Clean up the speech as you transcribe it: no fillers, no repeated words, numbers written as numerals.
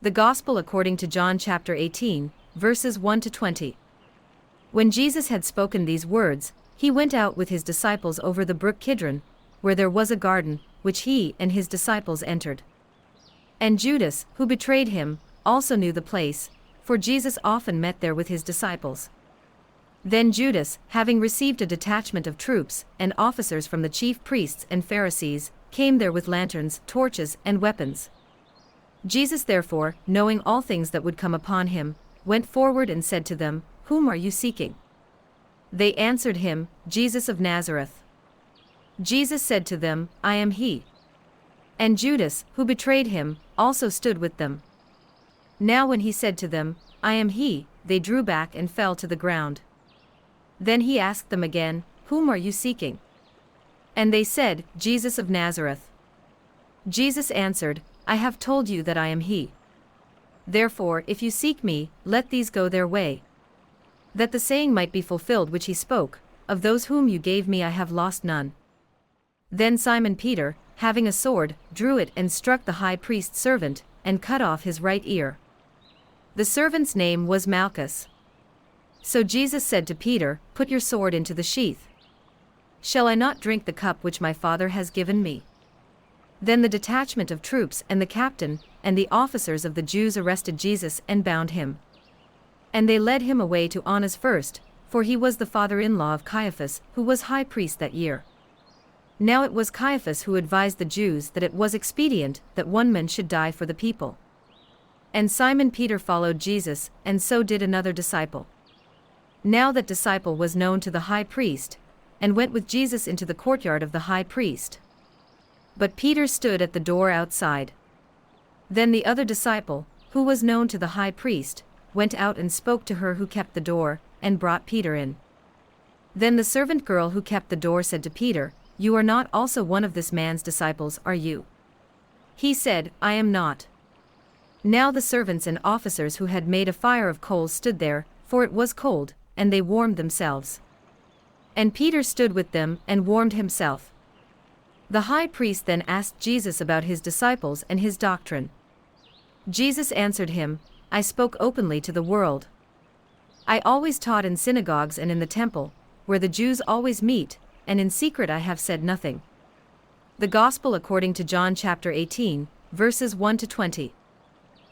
The Gospel according to John chapter 18, verses 1 to 20. When Jesus had spoken these words, he went out with his disciples over the brook Kidron, where there was a garden, which he and his disciples entered. And Judas, who betrayed him, also knew the place, for Jesus often met there with his disciples. Then Judas, having received a detachment of troops and officers from the chief priests and Pharisees, came there with lanterns, torches, and weapons. Jesus therefore, knowing all things that would come upon him, went forward and said to them, "Whom are you seeking?" They answered him, "Jesus of Nazareth." Jesus said to them, "I am he." And Judas, who betrayed him, also stood with them. Now when he said to them, "I am he," they drew back and fell to the ground. Then he asked them again, "Whom are you seeking?" And they said, "Jesus of Nazareth." Jesus answered, "I have told you that I am he. Therefore, if you seek me, let these go their way. That the saying might be fulfilled which he spoke, of those whom you gave me I have lost none. Then Simon Peter, having a sword, drew it and struck the high priest's servant, and cut off his right ear. The servant's name was Malchus. So Jesus said to Peter, "Put your sword into the sheath. Shall I not drink the cup which my Father has given me?" Then the detachment of troops and the captain and the officers of the Jews arrested Jesus and bound him. And they led him away to Annas first, for he was the father-in-law of Caiaphas, who was high priest that year. Now it was Caiaphas who advised the Jews that it was expedient that one man should die for the people. And Simon Peter followed Jesus, and so did another disciple. Now that disciple was known to the high priest, and went with Jesus into the courtyard of the high priest. But Peter stood at the door outside. Then the other disciple, who was known to the high priest, went out and spoke to her who kept the door, and brought Peter in. Then the servant girl who kept the door said to Peter, "You are not also one of this man's disciples, are you?" He said, "I am not." Now the servants and officers who had made a fire of coals stood there, for it was cold, and they warmed themselves. And Peter stood with them and warmed himself. The high priest then asked Jesus about his disciples and his doctrine. Jesus answered him, "I spoke openly to the world. I always taught in synagogues and in the temple, where the Jews always meet, and in secret I have said nothing." The Gospel according to John chapter 18, verses 1 to 20.